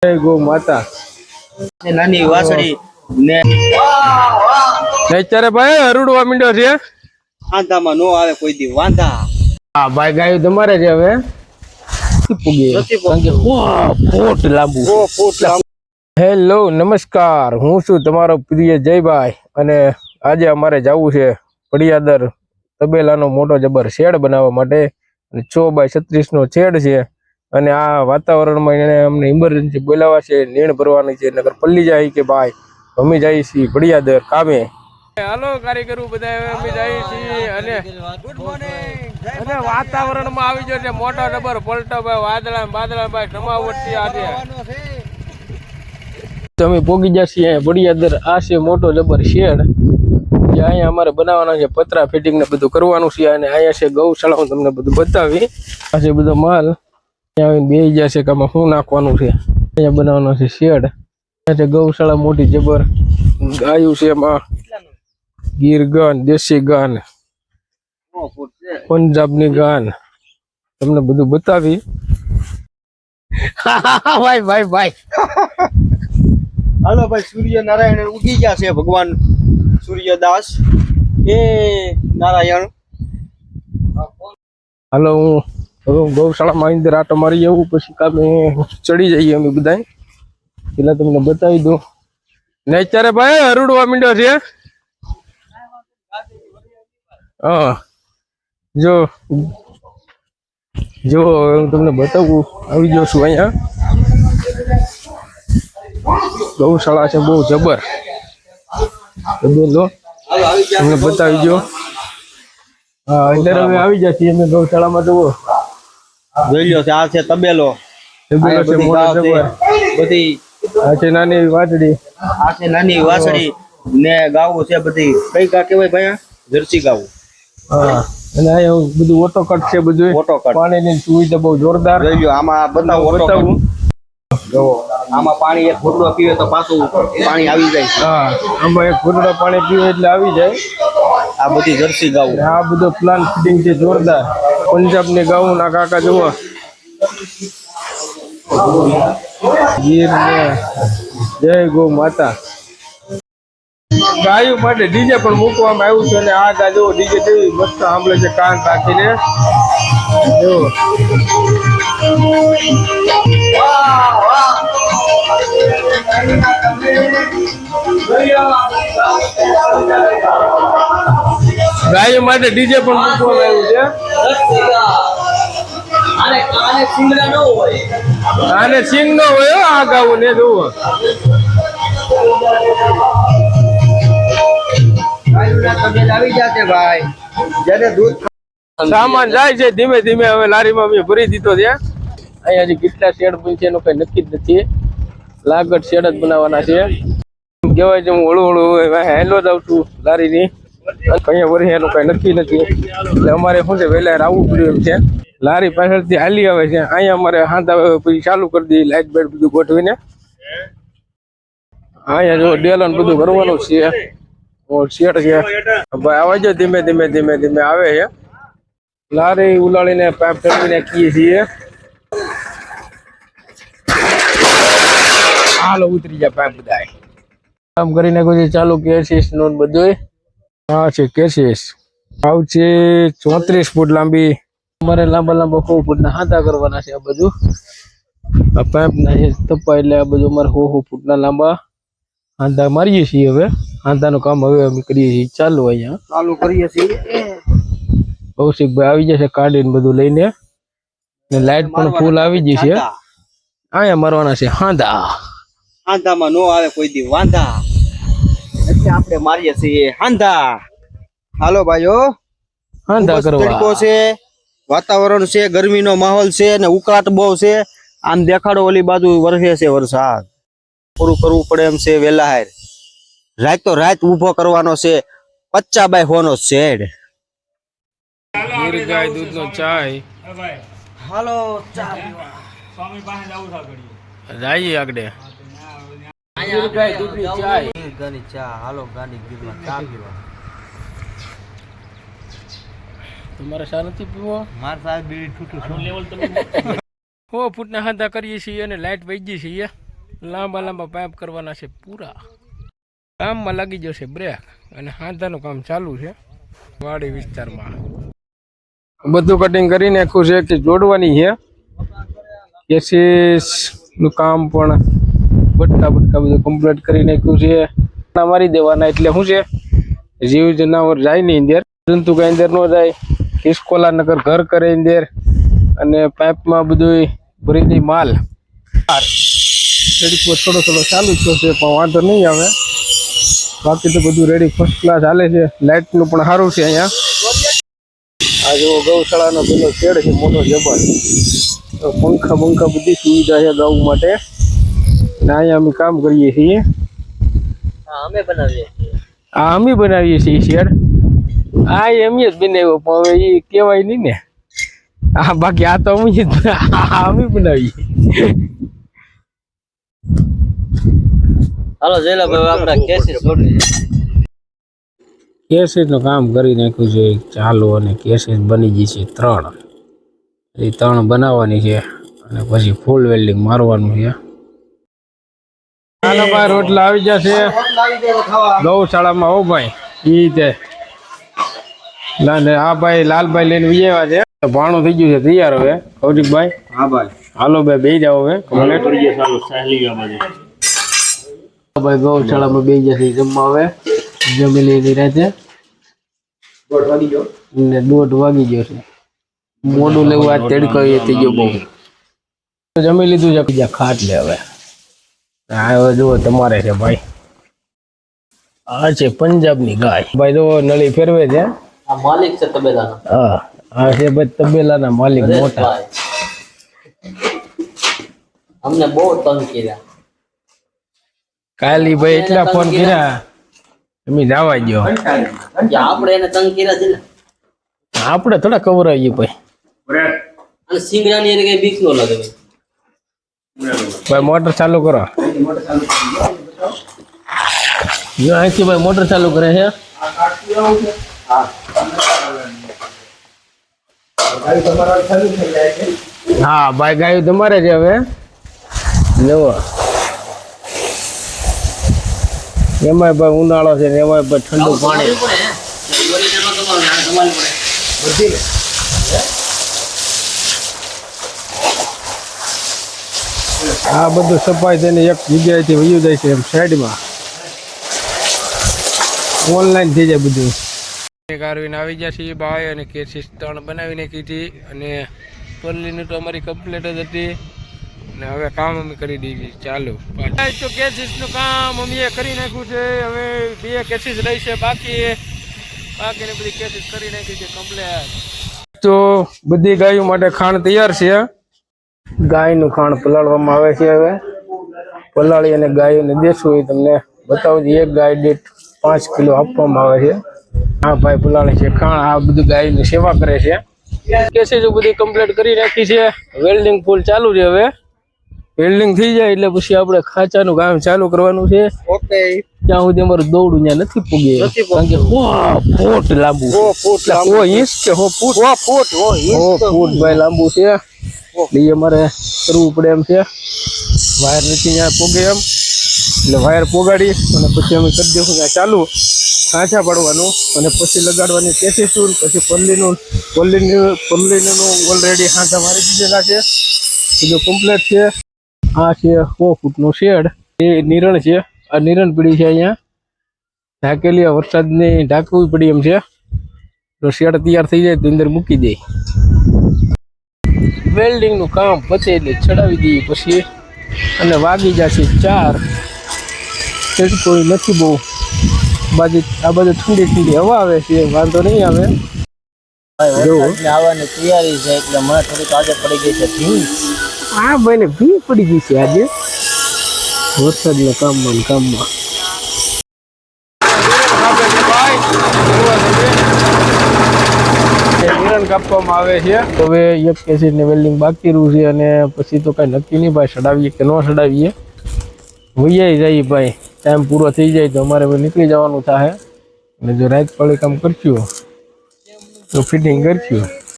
જય ગો માતા નાની વાસળી ને અત્યારે ભાઈ હરુડવા મીંડો છે. વાંધામાં નો આવે કોઈ દી વાંધા. હા ભાઈ ગાયું તમારે છે હવે ફૂટ લાંબુ. હેલો નમસ્કાર, હું છું તમારો પ્રિય જયભાઈ અને આજે અમારે જવું છે પડિયાદર તબેલાનો મોટો જબર શેડ બનાવવા માટે. 6x36 નો શેડ છે અને આ વાતાવરણમાં એને અમને ઇમરજન્સી બોલાવા છે, નીણ ભરવાની છે, નગર પલ્લી જાય કે ભાઈ અમે જઈએ છીએ પડિયાદર કામે. હાલો કારીગરો બધા અમે જઈએ છીએ અને ગુડ મોર્નિંગ અને વાતાવરણમાં આવી ગયો છે મોટો જબર પલટો ભાઈ, વાદળા બાદળા ભાઈ જમાવટ છે આજે. તમે પોગી જશે પડિયાદર. આ છે મોટો જબર શેડ જે અહીંયા અમારે બનાવવાના છે, પતરા ફિટિંગ ને બધું કરવાનું છે. અને અહીંયા છે ગૌશાળા, તમને બધું બતાવી. આ છે બધો માલ, અહીંયા આવીને બેસી જશે કે આમાં શું નાખવાનું છે. અહીંયા બનાવવાનો છે શેડ. અહીંયા છે ગૌશાળા મોટી જબર, ગાયું છે એમાં ગીર ગાન, દેશી ગાન, પંજાબની ગાન, તમને બધું બતાવી. ભાઈ ભાઈ ભાઈ હાલો ભાઈ, સૂર્યનારાયણ ઉગી ગયા છે. ભગવાન સૂર્યદાસ એ નારાયણ. હાલો હું ગૌશાળામાં અંદર આટો મારી જવું, પછી કામે ચડી જઈએ અમે બધા. પેલા તમને બતાવી દઉં ને અત્યારે ભાઈ હરુડવા મીંડો છે. હા જો જો હું તમને બતાવું, આવી જાઉં છું અહીંયા. ગૌશાળા છે બહુ જબર, તમને બતાવી જો. હા અંદર હવે આવી જશે અમે ગૌશાળામાં. જુઓ જોઈ લો, આ છે તબેલો. તબેલો છે મોટો જબર. બધી આ છે નાની વાટડી, આ છે નાની વાસળી ને ગાવું છે બધી. કઈ ગા કેવાય ભાઈ? જર્સી ગાવું. હા અને અહીંયા બધું ઓટો કટ છે, બધું ઓટો કટ. પાણીની સુવિધા બહુ જોરદાર. જોઈ લો, આમાં બતાવું. જો આમાં પાણી એક ઘૂંટડો પીવે તો પાછું પાણી આવી જાય. હા આમાં એક ઘૂંટડો પાણી પીવે એટલે આવી જાય. આ બધી જર્સી ગાવું. આ બધો પ્લાન ફિટિંગ છે જોરદાર. પંજાબની ગાઉં ના કાકા જુઓ, ગીર ને જય ગો માતા. ગાયો માટે ડીજે પણ મૂકવામાં આવ્યું છે અને આ ગા જુઓ ડીજે જેવી મસ્ત સાંભળે છે કાન રાખીને. જો ગાયો માટે ડીજે પણ મૂકવામાં આવ્યું છે. આને સિંગ નો હોય આ ગાવું ને જુઓ. આવી જશે ભાઈ. જેને દૂધ સામાન જાય છે ધીમે ધીમે. હવે લારીમાં અમે ભરી દીધો છે. અહીંયા જે કેટલા શેડ બનશે એનું કઈ નક્કી જ નથી. લાગત શેડ જ બનાવવાના છે. કહેવાય છે હું હળું હળું હેલો જાઉં છું લારીની. અહીંયા વળી એનું કઈ નક્કી નથી એટલે અમારે શું છે વહેલા આવવું પડ્યું એમ છે. લારી પાછળથી હાલી આવે છે. અહીંયા અમારે હાથ આવે પછી ચાલુ કરી દઈએ લાઇટ બેટ બધું ગોઠવીને. અહીંયા જો ડેલન બધું કરવાનું છે. શેડ છે ભાઈ, આવે છે ધીમે ધીમે ધીમે ધીમે આવે છે. લારી ઉલાળીને પાઇપ ફેરવી નાખીએ છીએ. હાલો ઉતરી જાય પાઇપ બધા. કામ કરી નાખ્યું છે ચાલુ. કેસીસ નો બધું હા છે. કેસીસ આવ છે 34 ફૂટ લાંબી. અમારે લાંબા લાંબા 100 ફૂટના હાથા કરવાના છે. આ બધું આ પાઇપ ના છે તપા, એટલે આ બધું અમારે 100 ફૂટના લાંબા હાથા મારીએ છીએ. હવે હાથાનું કામ હવે અમે કરીએ છીએ ચાલુ. અહીંયા ચાલુ કરીએ છીએ. કૌશિકભાઈ આવી જશે કાઢીને બધું લઈને. ને લાઈટ પણ ફૂલ આવી ગઈ છે. અહીંયા મારવાના છે હાંધા. હાંધામાં નો આવે કોઈ દી વાંધા, એટલે આપણે મારીએ છીએ હાંધા. હાલો ભાઈઓ, હાંધા કરવા. તડકો છે, વાતાવરણ છે, ગરમીનો માહોલ છે અને ઉકળાટ બહુ છે. આમ દેખાડો ઓલી બાજુ વરસે છે વરસાદ. પૂરું કરવું પડે એમ છે. વેલા હાર રાત તો રાત ઉભો કરવાનો છે. 50x100 નો શેડ. ગીર ગાય દૂધનો ચાય. હાલો ચા સ્વામી પાસે જવું છે ઘડી. જઈએ આગળ. ગીર ગાય દૂધની ચાય. ગાની ચા. હાલો ગાની ગીરમાં ચા પીવા. તમારે શા નથી પીવો? માર સાહેબ બીડી છૂટું છું. લેવલ તમે 100 ફૂટના હાંધા કરીએ છીએ અને લાઈટ વહી ગઈ છે. લાંબા લાંબા પાઇપ કરવાના છે પૂરા. કામમાં લાગી જશે બ્રેક અને હાંધાનું કામ ચાલુ છે વાડી વિસ્તારમાં. બધું કટિંગ કરી નાખ્યું છે કે જોડવાની છે. કેસીસ નું કામ પણ બટકા બધું કમ્પ્લીટ કરી નાખ્યું છે. મારી દેવાના એટલે શું છે જીવ જનાવર જાય નહીં અંદર, જંતુ કઈ અંદર ન જાય. ખિસકોલા નગર ઘર કરે અંદર અને પાઇપમાં બધું ભરી દઈ માલ. રેડી થોડો થોડો ચાલુ થયો છે પણ વાંધો નહીં આવે. બાકી તો બધું રેડી ફર્સ્ટ ક્લાસ હાલે છે. લાઇટનું પણ સારું છે અહીંયા. આ જો ગૌશાળાનો પેલો શેડ છે મોટો જબર. પંખા બંખા બધી સુવિધા છે ગૌ માટે. અને અહીંયા અમે કામ કરીએ છીએ. અમે બનાવીએ છીએ શેડ. આ એમ જ બનાવ્યો પણ હવે એ કહેવાય નહીં ને. હા બાકી આ તો અમે બનાવીએ. હાલો જયલાભાઈ આપણા કેસીસ નું કામ કરી નાખ્યું છે ચાલુ અને કેસીસ બની ગઈ છે 3. એ 3 બનાવવાની છે અને પછી ફૂલ વેલ્ડિંગ મારવાનું છે. હાલો ભાઈ રોટલા આવી જશે ગૌશાળામાં. હો ભાઈ ઈ તે આ ભાઈ લાલભાઈ લઈને વિજયવા છે. ભાણું થઈ ગયું છે તૈયાર હવે. કૌશિકભાઈ હા ભાઈ હાલો ભાઈ બે જાઓ હવે કમ્પ્લીટ. ભાઈ ગૌશાળામાં બે જશે જમવા. હવે જમી લીધી રાતે ને 1:30 વાગી ગયો છે. મોડું લેવું આજ તડકો થઈ ગયો બહુ. જમી લીધું છે બીજા ખાટ લે હવે. આ જુઓ તમારે છે ભાઈ. આ છે પંજાબની ગાય ભાઈ. જો નળી ફેરવે છે. આ માલિક છે તબેલાનો. હા આ છે ભાઈ તબેલાના માલિક મોટા. અમને બહુ તંગ કર્યા કાલી ભાઈ એટલા ફોન કર્યા તમે જવા ગયો. આપણે એને તંગ કર્યા છે ને. આપણે થોડા કવરાઈએ ભાઈ. અને સિંગરાની એને કઈ બીક ન લાગે ભાઈ. મોટર ચાલુ કરો. જો અહીંથી ભાઈ મોટર ચાલુ કરે છે. હા ભાઈ ગાયું તમારે છે હવે. જુઓ એમાંય ભાઈ ઉનાળો છે ને એમાંય ભાઈ ઠંડુ પાણી. આ બધું સફાઈ થઈને એક જગ્યાએથી વયું જાય છે એમ સાઈડમાં. ઓનલાઈન થઈ જાય બધું. કારવીને આવી ગયા છીએ ભાઈ અને કેસીસ 3 બનાવી નાખી હતી અને પરલીનું તો અમારી કમ્પ્લીટ જ હતી. અને હવે કામ અમે કરી દઈએ ચાલુ. તો કેસીસનું કામ અમે કરી નાખ્યું છે. હવે 2 કેસીસ રહી છે બાકીને બધી કેસીસ કરી નાખી છે કમ્પ્લીટ. તો બધી ગાયો માટે ખાણ તૈયાર છે. ગાયનું ખાણ પલાળવામાં આવે છે. હવે પલાળી અને ગાયોને દેશું એ તમને બતાવું છું. એક ગાય દીઠ 5 કિલો આપવામાં આવે છે. હા ભાઈ પલાળે છે ખાણ. આ બધું ગાયની સેવા કરે છે. કેસીસ બધી કમ્પ્લીટ કરી નાખી છે. વેલ્ડિંગ ફૂલ ચાલુ છે. હવે વેલ્ડિંગ થઈ જાય એટલે પછી આપણે ખાંચાનું કામ ચાલુ કરવાનું છે. ઓકે ત્યાં સુધી અમારું દોડું ત્યાં નથી પૂગે કારણ કે 100 ફૂટ લાંબુ. 100 ઇંચ કે 100 ફૂટ ભાઈ લાંબુ છે. એટલે અમારે કરવું પડે એમ છે. વાયર નથી ત્યાં પૂગે એમ એટલે વાયર પોગાડી અને પછી અમે કરી દઈશું ત્યાં ચાલુ ખાંચા પાડવાનું અને પછી લગાડવાની કેસીસું. પછી પલ્લીનું ઓલરેડી ખાંચા મારી દીધેલા છે. બધું કમ્પ્લીટ છે. આ છે 100 ફૂટનું શેડ. એ નિરણ છે. આ નિરણ પડી છે અહીંયા ઢાકેલી. વરસાદની ઢાંકવી પડી એમ છે. તો શેડ તૈયાર થઈ જાય તો અંદર મૂકી દે. વેલ્ડિંગનું કામ પતે એટલે ચડાવી દઈએ પછી. અને વાગી જશે 4. કોઈ નથી બહુ. આ બાજુ ઠંડી હવા આવે છે. વાંધો નહીં આવે. આવવાની તૈયારી છે એટલે મને થોડીક આજે પડી ગઈ છે ભીંગ. હા ભાઈ ને ભીંગ પડી ગઈ છે આજે વરસાદના કામમાં. નિરણ કાપવામાં આવે છે. હવે એક કેસીસ ને વેલ્ડિંગ બાકી રહ્યું છે અને પછી તો કઈ નક્કી નહીં ભાઈ ચડાવીએ કે ન ચડાવીએ. વૈયા જાય ભાઈ. ટાઈમ પૂરો થઈ જાય તો અમારે નીકળી જવાનું થાય. અને જો રાત પડે કામ કરશું તો ફિટિંગ કરશું.